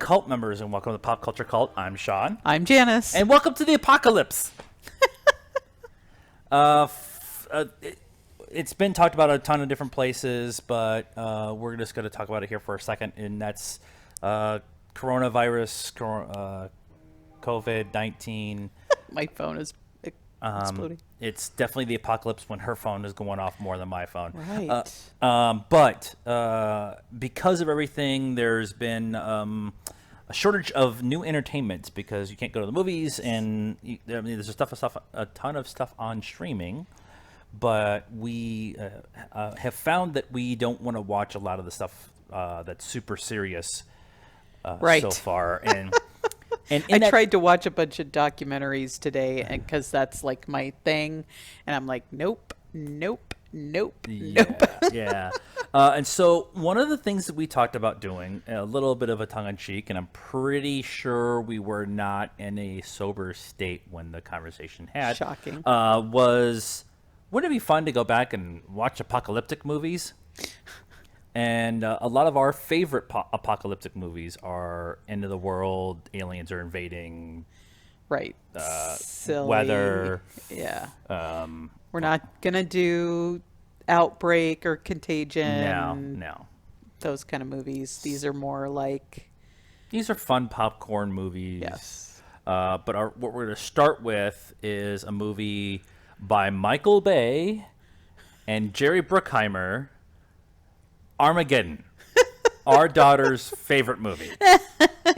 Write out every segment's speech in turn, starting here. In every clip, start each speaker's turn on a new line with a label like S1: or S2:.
S1: cult members, and welcome to Pop Culture Cult. I'm Sean.
S2: I'm Janice.
S1: And welcome to the apocalypse. It's been talked about a ton of different places, but we're just going to talk about it here for a second, and that's coronavirus, COVID-19.
S2: My phone is exploding.
S1: It's definitely the apocalypse when her phone is going off more than my phone.
S2: Right.
S1: But because of everything, there's been a shortage of new entertainment because you can't go to the movies, and there's a ton of stuff on streaming. But we have found that we don't want to watch a lot of the stuff that's super serious so far. And
S2: I tried to watch a bunch of documentaries today, and because that's like my thing, and I'm like, nope.
S1: Yeah. And so one of the things that we talked about doing, a little bit of a tongue-in-cheek, and I'm pretty sure we were not in a sober state when the conversation had.
S2: Shocking.
S1: Was, wouldn't it be fun to go back and watch apocalyptic movies? And a lot of our favorite apocalyptic movies are end of the world, aliens are invading.
S2: Right. Silly.
S1: Weather.
S2: Yeah. We're not going to do Outbreak or Contagion.
S1: No.
S2: Those kind of movies. These are more like...
S1: These are fun popcorn movies.
S2: Yes.
S1: But what we're going to start with is a movie by Michael Bay and Jerry Bruckheimer, Armageddon. Our daughter's favorite movie.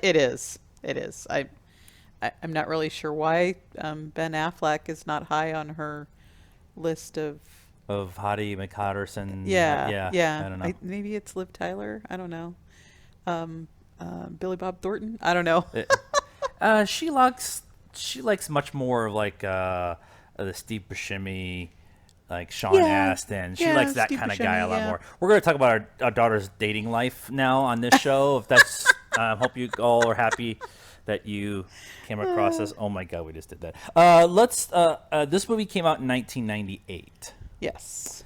S2: It is. I'm not really sure why Ben Affleck is not high on her list of
S1: Hattie McHatterson.
S2: Yeah.
S1: I don't know.
S2: Maybe it's Liv Tyler. I don't know. Billy Bob Thornton. I don't know.
S1: She likes much more of like the Steve Buscemi, like Sean Astin. She likes that kind of guy a lot more. We're going to talk about our daughter's dating life now on this show. If that's, hope you all are happy that you came across this. Oh my God, we just did that. This movie came out in 1998.
S2: Yes.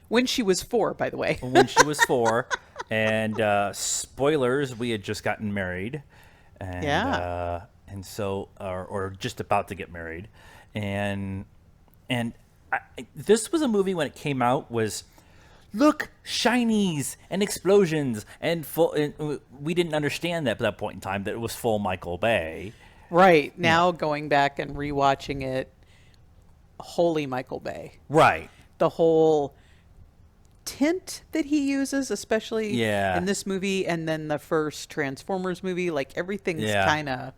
S1: When
S2: she was 4, by the way.
S1: When she was 4, and spoilers, we had just gotten married, and so or just about to get married, and this was a movie when it came out was. Look, shinies and explosions and full. And we didn't understand that at that point in time that it was full Michael Bay.
S2: Right. Now going back and rewatching it, holy Michael Bay.
S1: Right.
S2: The whole tint that he uses, especially in this movie, and then the first Transformers movie, like everything's kind of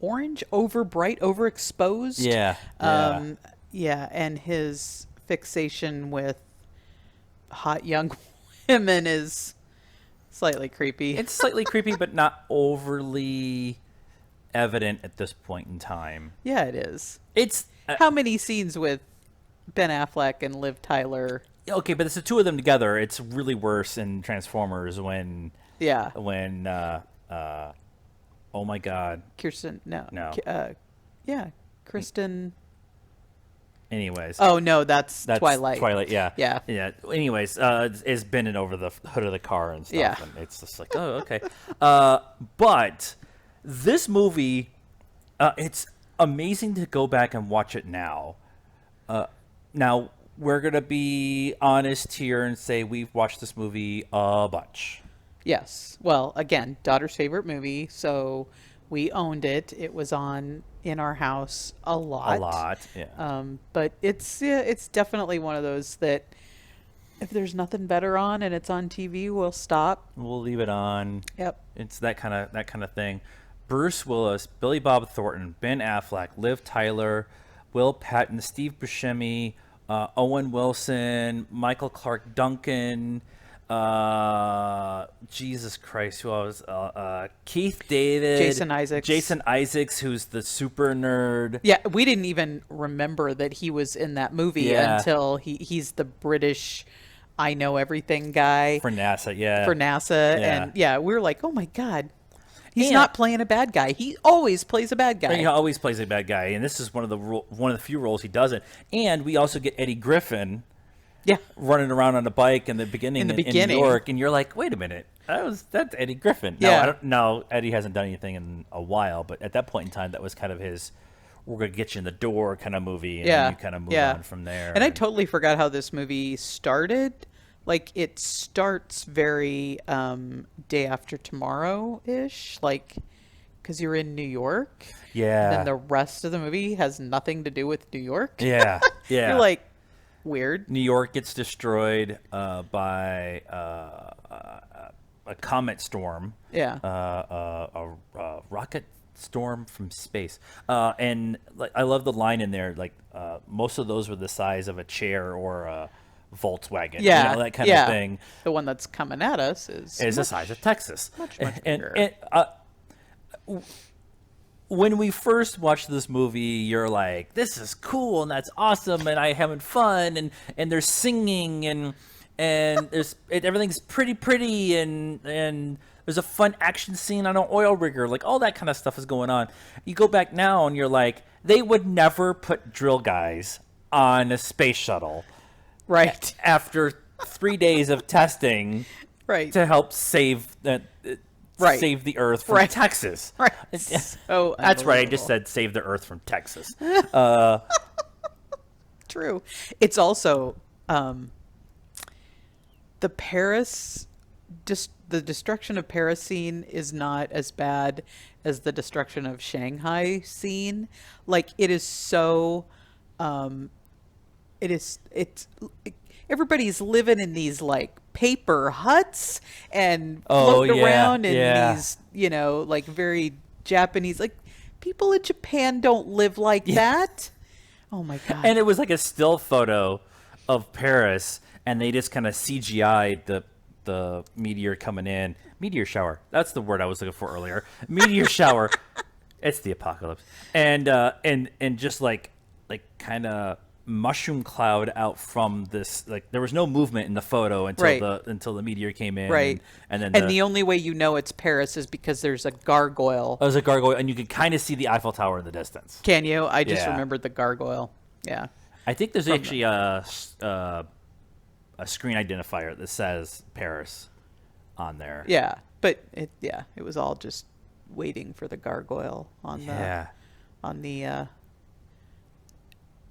S2: orange, bright, overexposed.
S1: Yeah.
S2: And his fixation with hot young women is slightly creepy.
S1: It's slightly creepy, but not overly evident at this point in time.
S2: Yeah, it is.
S1: It's
S2: how many scenes with Ben Affleck and Liv Tyler?
S1: Okay, but it's the two of them together. It's really worse in Transformers when oh my God,
S2: Kristen Kristen.
S1: Anyways.
S2: Oh no, that's Twilight.
S1: Twilight, yeah. Anyways, is bending over the hood of the car and stuff.
S2: Yeah.
S1: And it's just like, oh, okay. But this movie, it's amazing to go back and watch it now. Now we're gonna be honest here and say we've watched this movie a bunch.
S2: Yes. Well, again, daughter's favorite movie, so we owned it. It was on in our house a lot.
S1: Yeah.
S2: But it's definitely one of those that if there's nothing better on and it's on TV, we'll stop.
S1: We'll leave it on.
S2: Yep.
S1: It's that kind of thing. Bruce Willis, Billy Bob Thornton, Ben Affleck, Liv Tyler, Will Patton, Steve Buscemi, Owen Wilson, Michael Clark Duncan. Jesus Christ, who else? Keith David, Jason Isaacs, who's the super nerd.
S2: Yeah, we didn't even remember that he was in that movie until he's the British I know everything guy
S1: for NASA.
S2: And we were like, oh my God, he's not playing a bad guy. He always plays a bad guy.
S1: He always plays a bad guy, and this is one of the few roles he doesn't. And we also get Eddie Griffin
S2: Yeah.
S1: running around on a bike in the beginning in New York, and you're like, wait a minute, that's Eddie Griffin.
S2: Yeah.
S1: No, Eddie hasn't done anything in a while, but at that point in time, that was kind of his "we're gonna get you in the door" kind of movie, and then you kind of move on from there.
S2: And I totally forgot how this movie started. Like, it starts very Day After Tomorrow-ish, like, because you're in New York.
S1: Yeah.
S2: And then the rest of the movie has nothing to do with New York.
S1: Yeah. Yeah.
S2: You're like, weird.
S1: New York gets destroyed by a comet storm.
S2: Yeah.
S1: A rocket storm from space. And like, I love the line in there, like, most of those were the size of a chair or a Volkswagen.
S2: Yeah.
S1: That kind of thing.
S2: The one that's coming at us is
S1: the size of Texas.
S2: Much bigger.
S1: And when we first watched this movie, you're like, this is cool and that's awesome and I'm having fun and there's singing and everything's pretty and there's a fun action scene on an oil rigger, like all that kind of stuff is going on. You go back now and you're like, they would never put drill guys on a space shuttle,
S2: right?
S1: After 3 days of testing,
S2: right,
S1: to help save save the Earth from Texas.
S2: Right.
S1: Oh, that's right. I just said save the Earth from Texas.
S2: True. It's also the Paris, just the destruction of Paris scene is not as bad as the destruction of Shanghai scene. Like, it is so, it's everybody's living in these like paper huts and floating around in these, like very Japanese, like people in Japan don't live like that. Oh my God.
S1: And it was like a still photo of Paris and they just kind of CGI'd the meteor coming in. Meteor shower. That's the word I was looking for earlier. Meteor shower. It's the apocalypse. And just like kind of mushroom cloud out from this, like there was no movement in the photo until the meteor came in,
S2: right?
S1: And then
S2: the only way you know it's Paris is because there's a gargoyle.
S1: There's a gargoyle, and you can kind of see the Eiffel Tower in the distance.
S2: Can you? I just remembered the gargoyle. Yeah,
S1: I think there's actually a screen identifier that says Paris on there.
S2: Yeah, but it was all just waiting for the gargoyle on the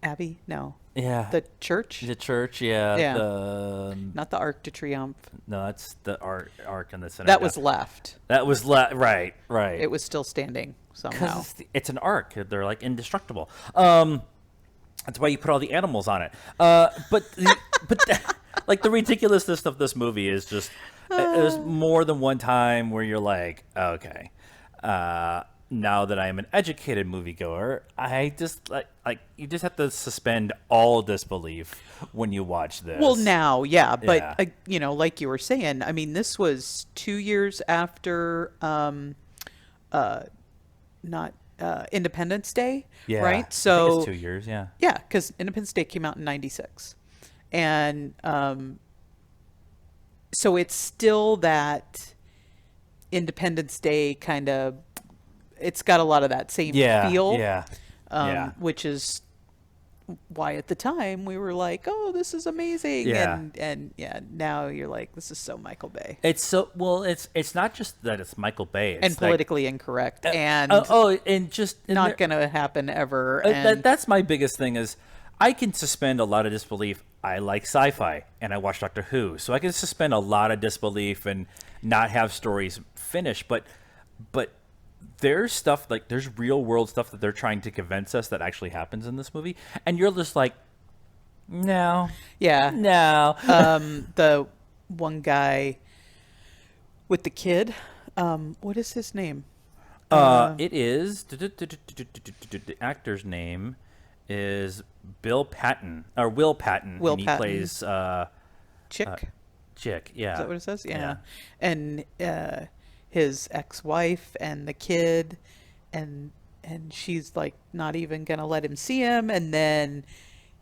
S2: Abbey? No.
S1: Yeah.
S2: The church?
S1: The church, yeah.
S2: Yeah. Not the Arc de Triomphe.
S1: No, that's the arc in the center.
S2: That was left.
S1: That was right.
S2: It was still standing somehow.
S1: It's an arc. They're like indestructible. That's why you put all the animals on it. But like the ridiculousness of this movie is just there's more than one time where you're like, okay, now that I am an educated moviegoer, I just like you just have to suspend all disbelief when you watch this.
S2: Well, now, but like you were saying, I mean, this was 2 years after, Independence Day, right? So
S1: I think it's 2 years,
S2: yeah, because Independence Day came out in '96, and so it's still that Independence Day kind of. It's got a lot of that same feel, which is why at the time we were like, "Oh, this is amazing," and now you're like, "This is so Michael Bay."
S1: It's so It's not just that it's Michael Bay, it's
S2: and politically incorrect, and not going to happen ever.
S1: That's my biggest thing is I can suspend a lot of disbelief. I like sci-fi, and I watch Doctor Who, so I can suspend a lot of disbelief and not have stories finished, but. There's stuff like there's real world stuff that they're trying to convince us that actually happens in this movie, and you're just like, no, no.
S2: The one guy with the kid, what is his name?
S1: It is the actor's name is Bill Patton or Will Patton, and he plays
S2: Chick.
S1: Chick, yeah.
S2: Is that what it says? Yeah. And his ex-wife and the kid, and she's like not even gonna let him see him, and then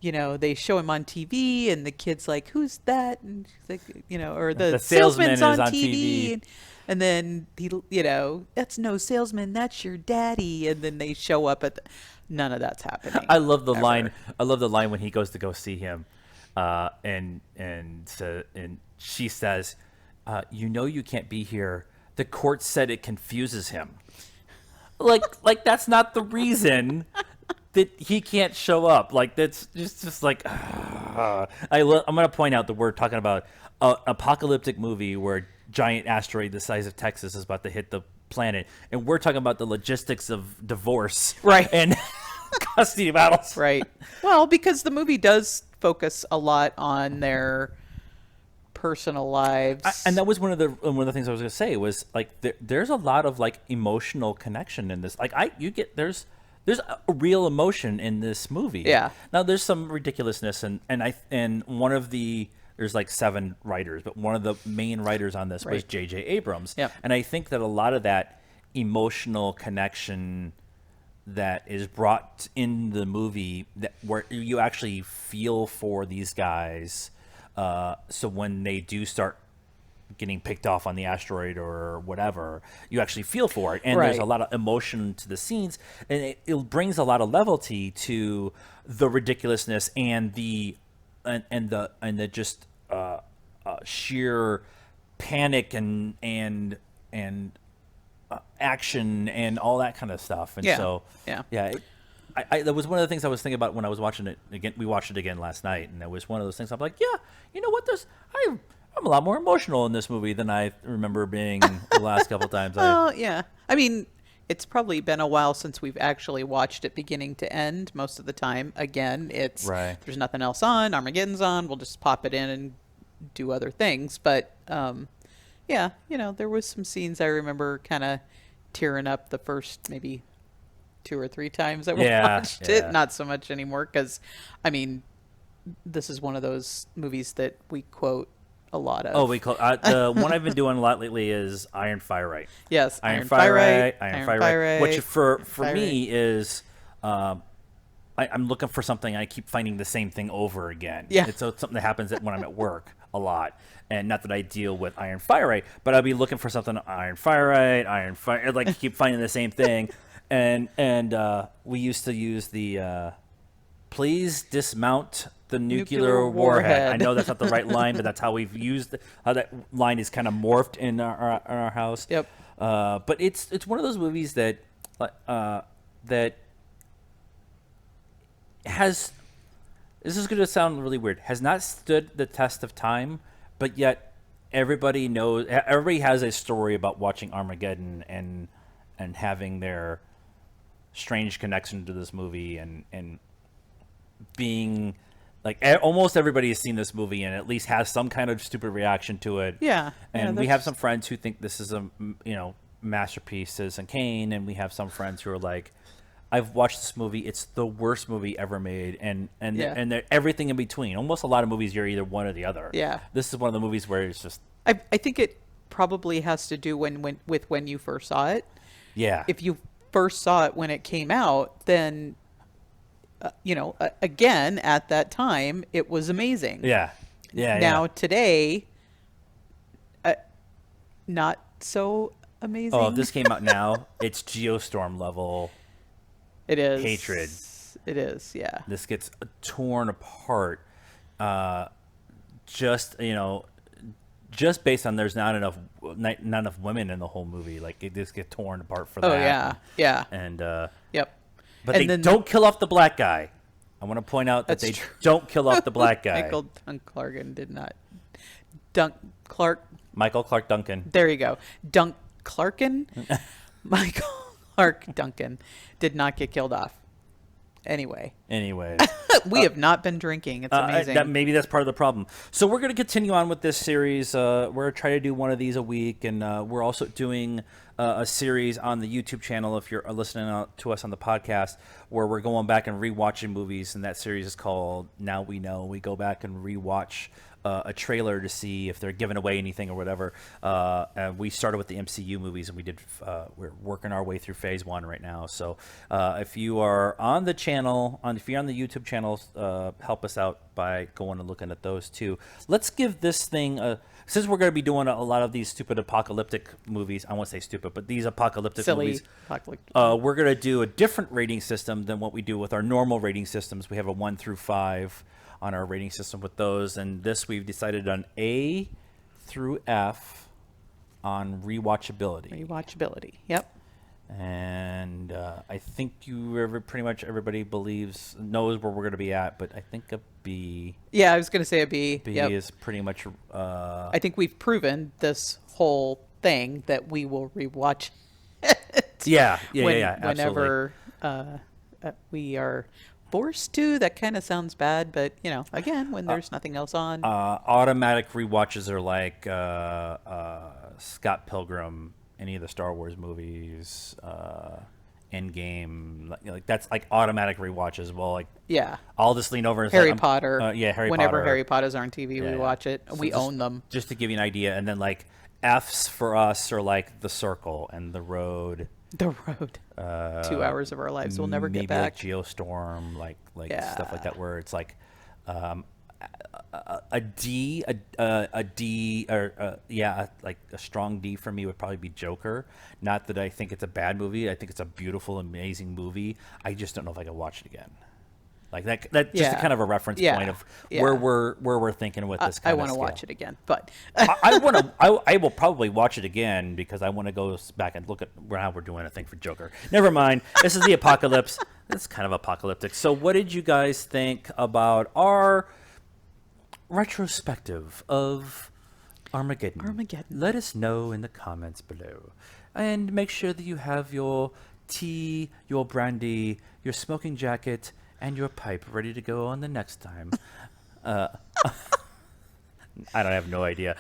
S2: they show him on TV and the kid's like, who's that? And she's like, or the salesman's on TV. And then he that's no salesman, that's your daddy, and then they show up none of that's happening.
S1: I love the line when he goes to go see him. And she says, you can't be here. The court said it confuses him. Like that's not the reason that he can't show up. Like that's just like. I'm going to point out that we're talking about an apocalyptic movie where a giant asteroid the size of Texas is about to hit the planet, and we're talking about the logistics of divorce,
S2: right,
S1: and custody battles,
S2: right. Well, because the movie does focus a lot on their personal lives,
S1: and that was one of the things I was going to say was like there's a lot of like emotional connection in this. Like there's a real emotion in this movie.
S2: Yeah.
S1: Now there's some ridiculousness, and one of the there's like 7 writers, but one of the main writers on this was J.J. Abrams.
S2: Yep.
S1: And I think that a lot of that emotional connection that is brought in the movie, that where you actually feel for these guys, so when they do start getting picked off on the asteroid or whatever, you actually feel for it, and there's a lot of emotion to the scenes, and it brings a lot of levity to the ridiculousness and the just sheer panic and action and all that kind of stuff. And that was one of the things I was thinking about when I was watching it again. We watched it again last night, and it was one of those things I'm like, yeah, you know what, I'm a lot more emotional in this movie than I remember being the last couple times.
S2: Yeah. I mean, it's probably been a while since we've actually watched it beginning to end. Most of the time, again, it's there's nothing else on. Armageddon's on. We'll just pop it in and do other things. But yeah, there was some scenes I remember kind of tearing up the first maybe 2 or 3 times that we watched it. Not so much anymore because, I mean, this is one of those movies that we quote a lot of.
S1: Oh, we call the one I've been doing a lot lately is Iron Firelight.
S2: Yes,
S1: Iron Firelight, which for
S2: Fire
S1: me is I'm looking for something. I keep finding the same thing over again.
S2: Yeah,
S1: it's something that happens when I'm at work a lot, and not that I deal with Iron Firelight, but I'll be looking for something. Iron Firelight, like keep finding the same thing, and we used to use the please dismount the nuclear warhead. I know that's not the right line, but that's how we've used how that line is kind of morphed in our house.
S2: Yep.
S1: But it's one of those movies that that has, this is going to sound really weird, has not stood the test of time, but yet everybody has a story about watching Armageddon and having their strange connection to this movie and being like almost everybody has seen this movie and at least has some kind of stupid reaction to it.
S2: Yeah.
S1: And we have some friends who think this is a masterpiece, Citizen Kane, and we have some friends who are like, I've watched this movie, it's the worst movie ever made, and everything in between. Almost a lot of movies you're either one or the other.
S2: Yeah.
S1: This is one of the movies where it's just
S2: I think it probably has to do with when you first saw it.
S1: Yeah.
S2: If you first saw it when it came out, then again, at that time, it was amazing.
S1: Yeah.
S2: Now, today, not so amazing.
S1: Oh, if this came out now, it's Geostorm level.
S2: It is.
S1: Hatred.
S2: It is, yeah.
S1: This gets torn apart. Just based on there's not enough women in the whole movie. Like, it just gets torn apart for that.
S2: Oh, yeah.
S1: And,
S2: yep.
S1: But they don't kill off the black guy. I want to point out that they don't kill off the black guy.
S2: Michael Clark did not.
S1: Michael Clark Duncan.
S2: There you go. Clarkin. Michael Clark Duncan did not get killed off. Anyway. We have not been drinking. It's amazing.
S1: Maybe that's part of the problem. So we're going to continue on with this series. We're going to try to do one of these a week, and we're also doing a series on the YouTube channel if you're listening to us on the podcast, where we're going back and rewatching movies, and that series is called Now We Know. We go back and rewatch a trailer to see if they're giving away anything or whatever. And we started with the MCU movies, and we're working our way through phase 1 right now. So if you are on the channel, if you're on the YouTube channel, channels help us out by going and looking at those too. Let's give this thing since we're going to be doing a lot of these stupid apocalyptic movies. I won't say stupid, but these apocalyptic movies. We're going to do a different rating system than what we do with our normal rating systems. We have a 1 through 5 on our rating system with those, and this we've decided on A through F on rewatchability.
S2: Rewatchability. Yep.
S1: And I think pretty much everybody knows where we're going to be at, but I think a B.
S2: Yeah, I was going to say a B.
S1: B is pretty much.
S2: I think we've proven this whole thing that we will rewatch it.
S1: Yeah,
S2: whenever we are forced to. That kind of sounds bad, but again, when there's nothing else on.
S1: Automatic rewatches are like Scott Pilgrim. Any of the Star Wars movies, Endgame, like that's like automatic rewatches. Well, like I'll just lean over and
S2: Harry Potter.
S1: Harry
S2: Whenever
S1: Potter.
S2: Harry Potter's on TV, we watch it. So we own them.
S1: Just to give you an idea, and then like F's for us are like The Circle and The Road.
S2: The Road. 2 hours of our lives we'll never get back.
S1: Like Geostorm, like stuff like that, where it's like. A D, like a strong D for me would probably be Joker. Not that I think it's a bad movie. I think it's a beautiful, amazing movie. I just don't know if I could watch it again. Like that just kind of a reference point of where we're thinking with this.
S2: I want to watch it again, but
S1: I will probably watch it again because I want to go back and look at how we're doing. I think for Joker. Never mind. This is the apocalypse. It's kind of apocalyptic. So, what did you guys think about our retrospective of Armageddon? Let us know in the comments below, and make sure that you have your tea, your brandy, your smoking jacket, and your pipe ready to go on the next time. I have no idea.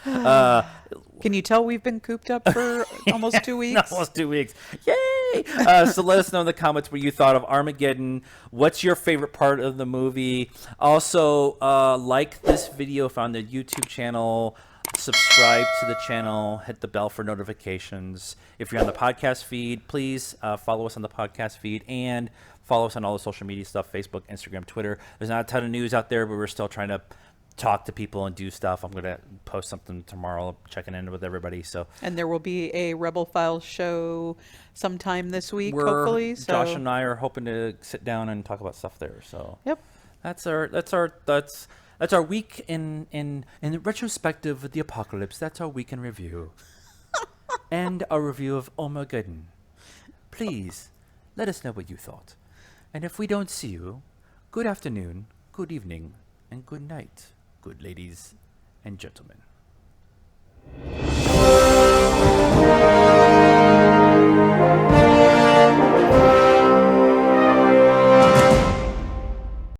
S2: Can you tell we've been cooped up for almost 2 weeks?
S1: Almost 2 weeks. Yay! So let us know in the comments what you thought of Armageddon. What's your favorite part of the movie? Also, like this video on the YouTube channel. Subscribe to the channel. Hit the bell for notifications. If you're on the podcast feed, please follow us on the podcast feed and follow us on all the social media stuff, Facebook, Instagram, Twitter. There's not a ton of news out there, but we're still trying to talk to people and do stuff. I'm going to post something tomorrow, checking in with everybody. And
S2: there will be a Rebel Files show sometime this week, hopefully. So
S1: Josh and I are hoping to sit down and talk about stuff there. So that's our week in retrospective of the apocalypse. That's our week in review. And our review of Armageddon. Please let us know what you thought. And if we don't see you, good afternoon, good evening, and good night, good ladies and gentlemen.